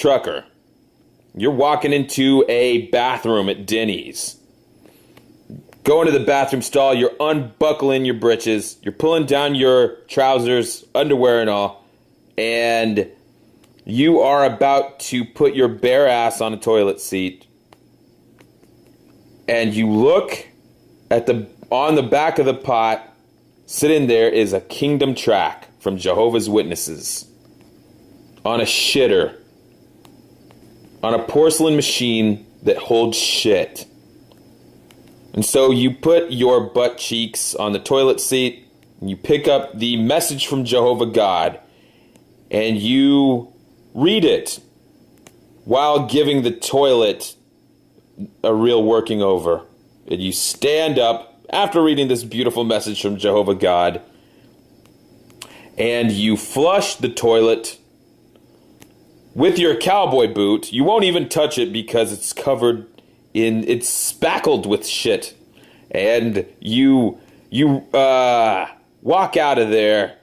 trucker. You're walking into a bathroom at Denny's. Go into the bathroom stall, you're unbuckling your britches, you're pulling down your trousers, underwear and all, and you are about to put your bare ass on a toilet seat. And you look at on the back of the pot, sitting there is a Kingdom track from Jehovah's Witnesses. On a shitter. On a porcelain machine that holds shit. And so you put your butt cheeks on the toilet seat, and you pick up the message from Jehovah God, and you read it while giving the toilet a real working over. And you stand up after reading this beautiful message from Jehovah God, and you flush the toilet with your cowboy boot. You won't even touch it because it's it's spackled with shit. And you walk out of there,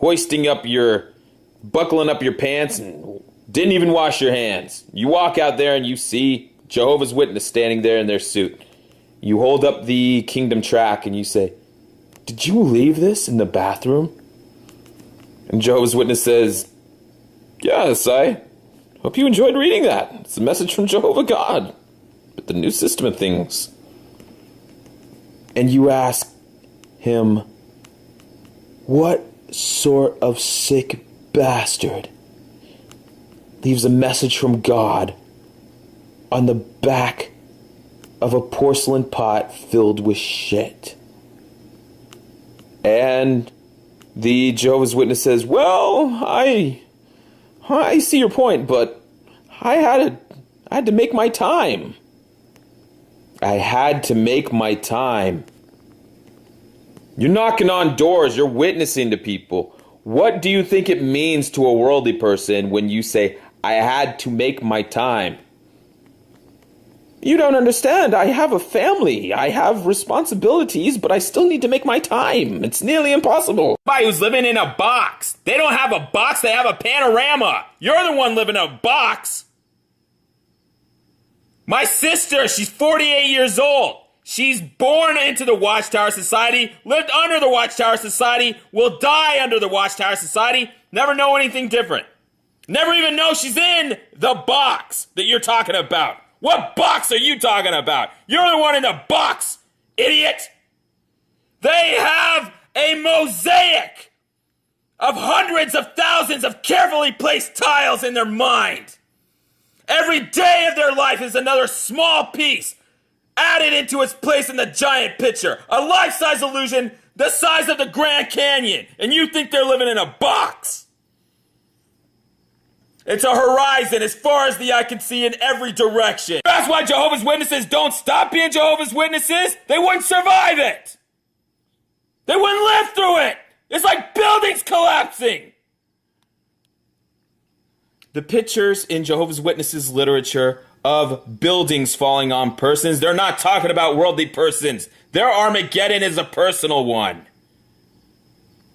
buckling up your pants, and didn't even wash your hands. You walk out there and you see Jehovah's Witness standing there in their suit. You hold up the Kingdom track and you say, "Did you leave this in the bathroom?" And Jehovah's Witness says, "Yes, I hope you enjoyed reading that. It's a message from Jehovah God. But the new system of things." And you ask him, "What sort of sick bastard leaves a message from God on the back of a porcelain pot filled with shit?" And the Jehovah's Witness says, "Well, I see your point, but I had to make my time. I had to make my time." You're knocking on doors, you're witnessing to people. What do you think it means to a worldly person when you say, "I had to make my time"? You don't understand. I have a family. I have responsibilities, but I still need to make my time. It's nearly impossible. Somebody who's living in a box. They don't have a box, they have a panorama. You're the one living in a box. My sister, she's 48 years old. She's born into the Watchtower Society, lived under the Watchtower Society, will die under the Watchtower Society, never know anything different. Never even know she's in the box that you're talking about. What box are you talking about? You're the one in the box, idiot. They have a mosaic of hundreds of thousands of carefully placed tiles in their mind. Every day of their life is another small piece added into its place in the giant picture. A life-size illusion the size of the Grand Canyon. And you think they're living in a box. It's a horizon as far as the eye can see in every direction. That's why Jehovah's Witnesses don't stop being Jehovah's Witnesses. They wouldn't survive it. They wouldn't live through it. It's like buildings collapsing. The pictures in Jehovah's Witnesses literature of buildings falling on persons, they're not talking about worldly persons. Their Armageddon is a personal one.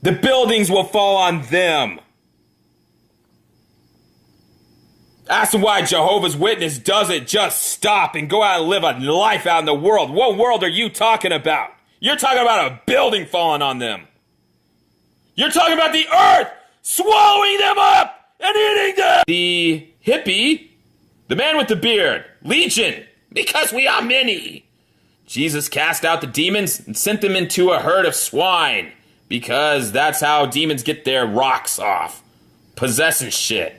The buildings will fall on them. That's why Jehovah's Witness doesn't just stop and go out and live a life out in the world. What world are you talking about? You're talking about a building falling on them. You're talking about the earth swallowing them up and eating them. The hippie, the man with the beard, Legion, because we are many. Jesus cast out the demons and sent them into a herd of swine, because that's how demons get their rocks off. Possessing shit.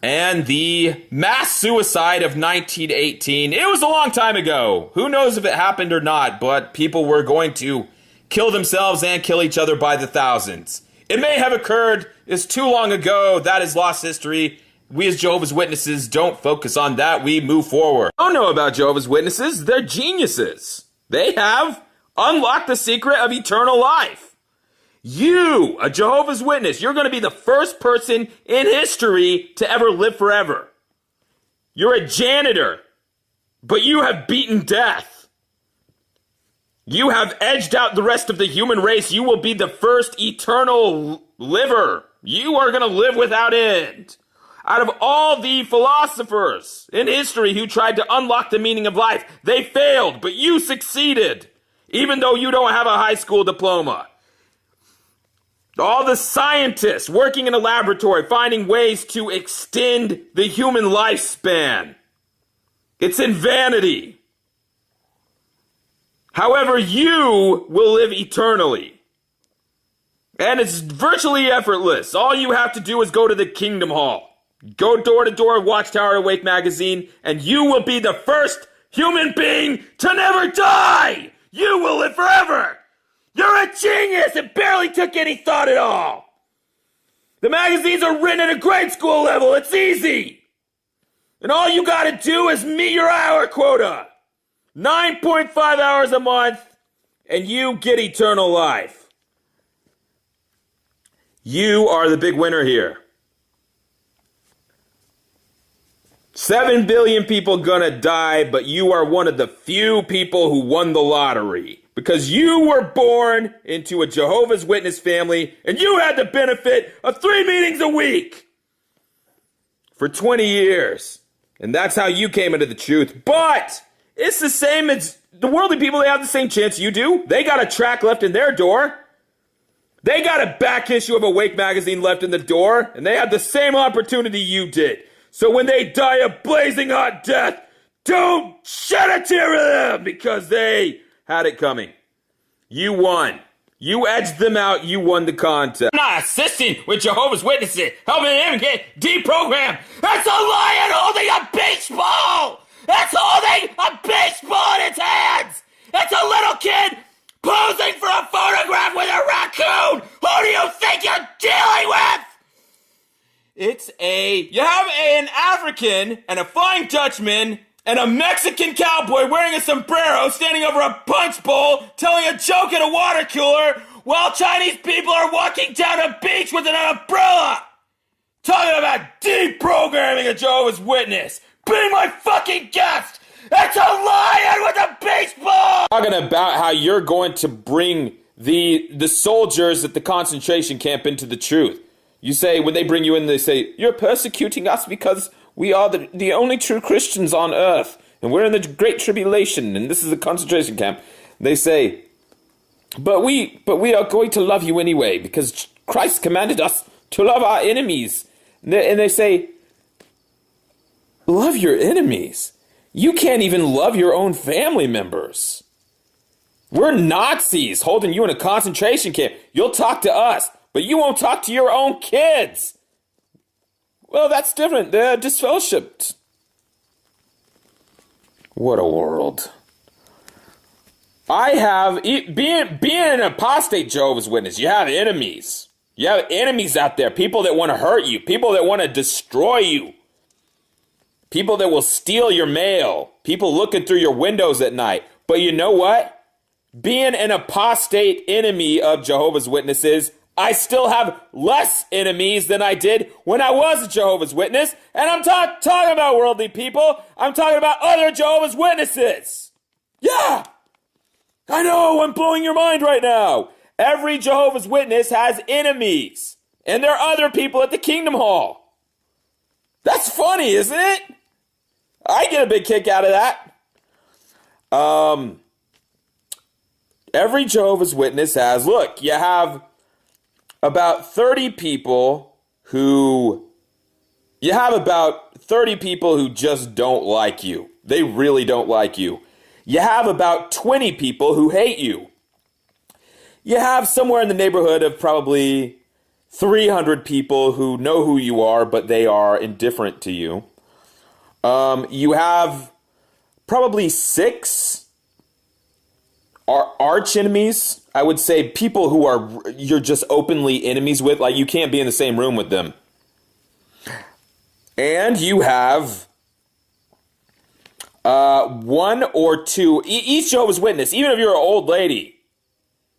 And the mass suicide of 1918, it was a long time ago. Who knows if it happened or not, but people were going to kill themselves and kill each other by the thousands. It may have occurred. It's too long ago. That is lost history. We as Jehovah's Witnesses don't focus on that. We move forward. I don't know about Jehovah's Witnesses. They're geniuses. They have unlocked the secret of eternal life. You, a Jehovah's Witness, you're going to be the first person in history to ever live forever. You're a janitor, but you have beaten death. You have edged out the rest of the human race. You will be the first eternal liver. You are going to live without end. Out of all the philosophers in history who tried to unlock the meaning of life, they failed, but you succeeded, even though you don't have a high school diploma. All the scientists working in a laboratory finding ways to extend the human lifespan. It's in vanity. However, you will live eternally. And it's virtually effortless. All you have to do is go to the Kingdom Hall. Go door to door, Watchtower Awake magazine, and you will be the first human being to never die! You will live forever! You're a genius! It barely took any thought at all! The magazines are written at a grade school level. It's easy! And all you gotta do is meet your hour quota. 9.5 hours a month, and you get eternal life. You are the big winner here. 7 billion people gonna die, but you are one of the few people who won the lottery. Because you were born into a Jehovah's Witness family, and you had the benefit of 3 meetings a week for 20 years. And that's how you came into the truth. But it's the same as the worldly people. They have the same chance you do. They got a track left in their door. They got a back issue of Awake magazine left in the door, and they had the same opportunity you did. So when they die a blazing hot death, don't shed a tear of them, because they had it coming. You won. You edged them out. You won the contest. I'm not assisting with Jehovah's Witnesses, helping them get deprogrammed. That's a lion holding a baseball. That's holding a baseball in its hands. That's a little kid posing for a photograph with a raccoon. Who do you think you're dealing with? You have an African and a Flying Dutchman and a Mexican cowboy wearing a sombrero standing over a punch bowl telling a joke at a water cooler while Chinese people are walking down a beach with an umbrella. Talking about deprogramming a Jehovah's Witness. Be my fucking guest. It's a lion with a baseball. Talking about how you're going to bring the soldiers at the concentration camp into the truth. You say, when they bring you in, they say, you're persecuting us because we are the only true Christians on earth. And we're in the Great Tribulation, and this is a concentration camp. They say, but we are going to love you anyway, because Christ commanded us to love our enemies. And they say, love your enemies? You can't even love your own family members. We're Nazis holding you in a concentration camp. You'll talk to us, but you won't talk to your own kids. Well, that's different. They're disfellowshipped. What a world. Being an apostate Jehovah's Witness, you have enemies. You have enemies out there, people that want to hurt you, people that want to destroy you, people that will steal your mail, people looking through your windows at night. But you know what? Being an apostate enemy of Jehovah's Witnesses, I still have less enemies than I did when I was a Jehovah's Witness. And I'm not talking about worldly people. I'm talking about other Jehovah's Witnesses. Yeah, I know, I'm blowing your mind right now. Every Jehovah's Witness has enemies. And there are other people at the Kingdom Hall. That's funny, isn't it? I get a big kick out of that. Every Jehovah's Witness has, look, you have about 30 people who just don't like you. They really don't like you. You have about 20 people who hate you. You have somewhere in the neighborhood of probably 300 people who know who you are, but they are indifferent to you. You have probably 6 arch enemies. I would say people who you're just openly enemies with, like you can't be in the same room with them. And you have 1 or 2, each Jehovah's Witness, even if you're an old lady,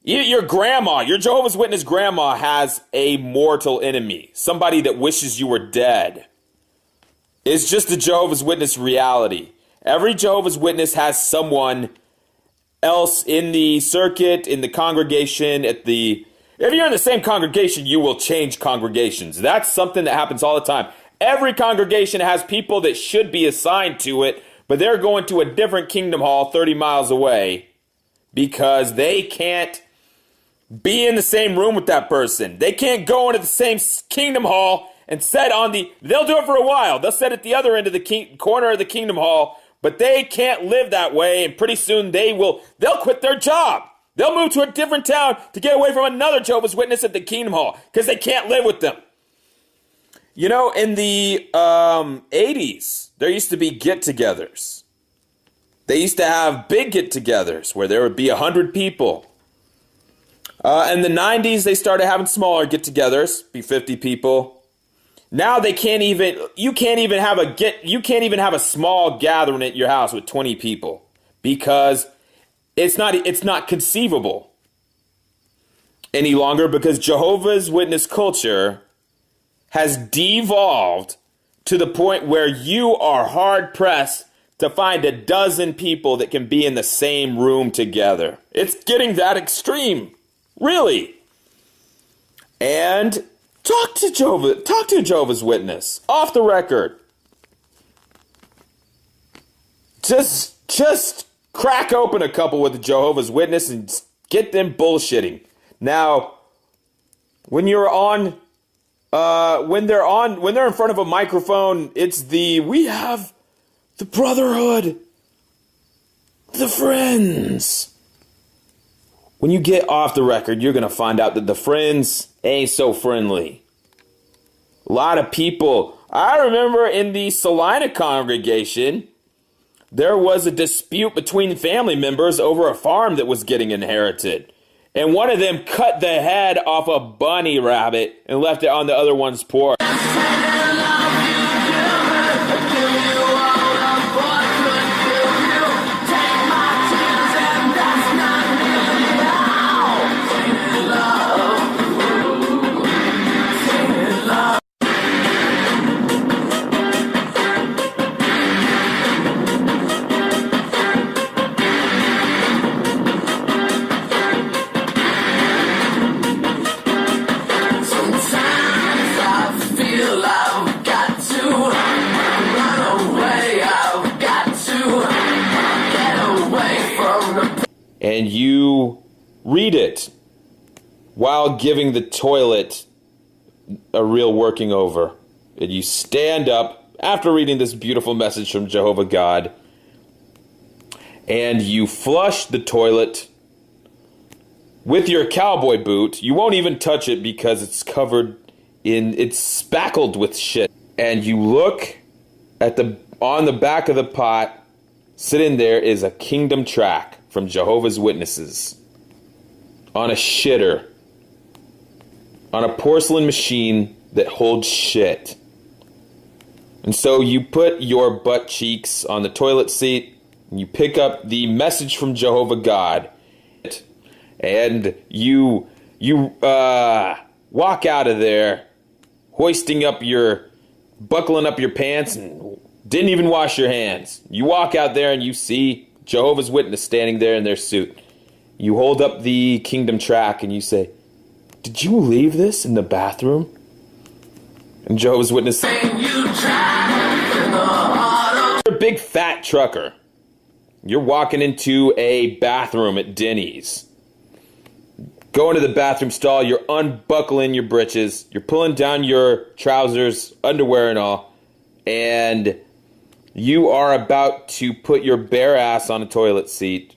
your grandma, your Jehovah's Witness grandma has a mortal enemy, somebody that wishes you were dead. It's just the Jehovah's Witness reality. Every Jehovah's Witness has someone else in the circuit, in the congregation, at the If you're in the same congregation, you will change congregations. That's something that happens all the time. Every congregation has people that should be assigned to it, but they're going to a different kingdom hall 30 miles away because they can't be in the same room with that person. They can't go into the same kingdom hall and sit on they'll do it for a while. They'll sit at the other end of the corner of the kingdom hall, but they can't live that way, and pretty soon they'll quit their job. They'll move to a different town to get away from another Jehovah's Witness at the kingdom hall because they can't live with them. You know, in the 80s, there used to be get-togethers. They used to have big get-togethers where there would be 100 people. In the 90s, they started having smaller get-togethers, be 50 people. Now you can't even have a small gathering at your house with 20 people because it's not conceivable any longer, because Jehovah's Witness culture has devolved to the point where you are hard pressed to find a dozen people that can be in the same room together. It's getting that extreme, really. And talk to a Jehovah's Witness off the record. Just crack open a couple with a Jehovah's Witness and get them bullshitting. Now, when they're in front of a microphone, we have the brotherhood, the friends. When you get off the record, you're going to find out that the friends ain't so friendly. A lot of people, I remember in the Salina congregation, there was a dispute between family members over a farm that was getting inherited. And one of them cut the head off a bunny rabbit and left it on the other one's porch. And you read it while giving the toilet a real working over. And you stand up after reading this beautiful message from Jehovah God, and you flush the toilet with your cowboy boot. You won't even touch it because it's spackled with shit. And you look on the back of the pot, sitting there is a kingdom track from Jehovah's Witnesses on a shitter, on a porcelain machine that holds shit. And so you put your butt cheeks on the toilet seat, and you pick up the message from Jehovah God, and you walk out of there buckling up your pants and didn't even wash your hands. You walk out there and you see Jehovah's Witness standing there in their suit. You hold up the kingdom track and you say, "Did you leave this in the bathroom?" And Jehovah's Witness says, "You're a big fat trucker. You're walking into a bathroom at Denny's. Go into the bathroom stall, you're unbuckling your britches, you're pulling down your trousers, underwear and all, and you are about to put your bare ass on a toilet seat